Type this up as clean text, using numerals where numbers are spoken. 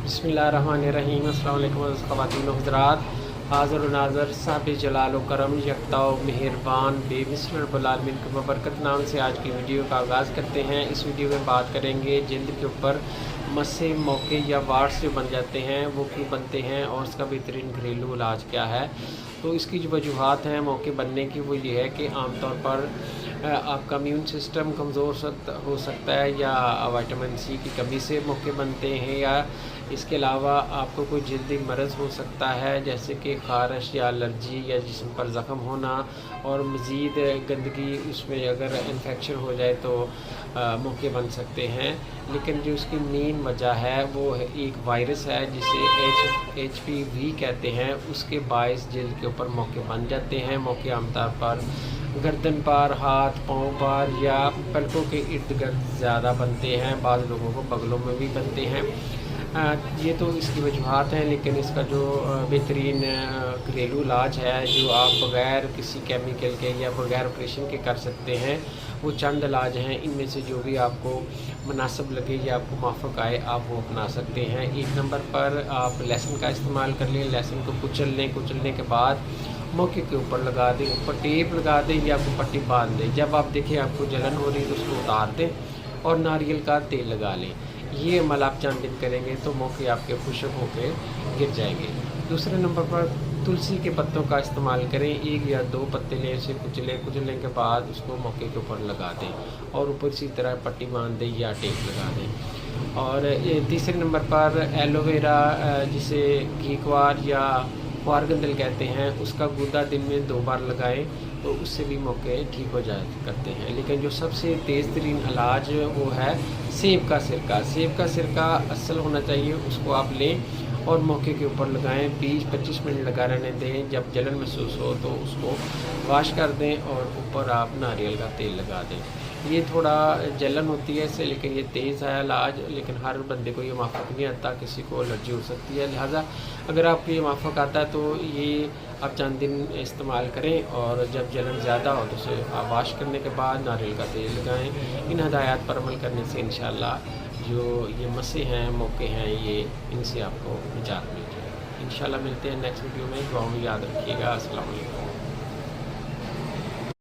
बिस्मिल्लाहिर्रहमानिर्रहीम। अस्सलाम वालेकुम ख़वातीन व हज़रात। हाज़िर व नाज़र साहिब जलाल व करम यकता व मेहरबान बेमिसल रब्बुल आलमीन के बबरकत नाम से आज की वीडियो का आगाज़ करते हैं। इस वीडियो में बात करेंगे जल्द के ऊपर मस्से, मोके या वार्स जो बन जाते हैं वो क्यों बनते हैं और उसका बेहतरीन घरेलू इलाज क्या है। तो इसकी जो वजूहात हैं मोके बनने की वो ये है कि आमतौर पर आपका इम्यून सिस्टम कमज़ोर हो सकता है या विटामिन सी की कमी से मोके बनते हैं, या इसके अलावा आपको कोई जल्दी मर्ज़ हो सकता है जैसे कि ख़ारिश या एलर्जी या जिस्म पर ज़ख़म होना, और मज़ीद गंदगी उसमें अगर इन्फेक्शन हो जाए तो मोके बन सकते हैं। लेकिन जो उसकी मेन वजह है वो एक वायरस है जिसे HPV कहते हैं, उसके बायस जल्द के ऊपर मोके बन जाते हैं। मोके आमतौर पर गर्दन पर, हाथ पाँव पर या पलकों के इर्द गिर्द ज़्यादा बनते हैं, बाज़ लोगों को बगलों में भी बनते हैं। ये तो इसकी वजूहात हैं, लेकिन इसका जो बेहतरीन घरेलू इलाज है जो आप बग़ैर किसी केमिकल के या बग़ैर ऑपरेशन के कर सकते हैं, वो चंद इलाज हैं। इनमें से जो भी आपको मुनासिब लगे या आपको माफ़क आए आप वो अपना सकते हैं। एक नंबर पर आप लहसुन का इस्तेमाल कर लें। लहसुन को कुचल लें, कुचलने के बाद मोके के ऊपर लगा दें, ऊपर टेप लगा दें या आपको पट्टी बांध दें। जब आप देखें आपको जलन हो रही है तो उसको उतार दें और नारियल का तेल लगा लें। ये अमल आप चंद दिन करेंगे तो मोके आपके खुशक होकर गिर जाएंगे। दूसरे नंबर पर तुलसी के पत्तों का इस्तेमाल करें। 1 या 2 पत्ते लें, उसे कुचलने के बाद उसको मोके के ऊपर लगा दें और ऊपर इसी तरह पट्टी बांध दें या टेप लगा दें। और तीसरे नंबर पर एलोवेरा, जिसे घीक्वार या वारगंदल कहते हैं, उसका गूदा दिन में 2 बार लगाएं तो उससे भी मोके ठीक हो जाया करते हैं। लेकिन जो सबसे तेज़ तरीन इलाज वो है सेब का सिरका। सेब का सिरका असल होना चाहिए, उसको आप लें और मोके के ऊपर लगाएं। 20-25 मिनट लगा रहने दें। जब जलन महसूस हो तो उसको वाश कर दें और ऊपर आप नारियल का तेल लगा दें। ये थोड़ा जलन होती है इससे, लेकिन ये तेज़ है इलाज, लेकिन हर बंदे को ये माफ़क नहीं आता, किसी को एलर्जी हो सकती है। लिहाजा अगर आपको ये माफ़क आता है तो ये आप चंद दिन इस्तेमाल करें, और जब जलन ज़्यादा हो तो उसे आप वाश करने के बाद नारियल का तेल लगाएं। इन हदायत पर अमल करने से इंशाअल्लाह जो ये मस्से हैं, मोके हैं, ये इनसे आपको निजात मिल जाएगी। इंशाअल्लाह मिलते हैं नेक्स्ट वीडियो में। दुआ में याद रखिएगा। अस्सलाम वालेकुम।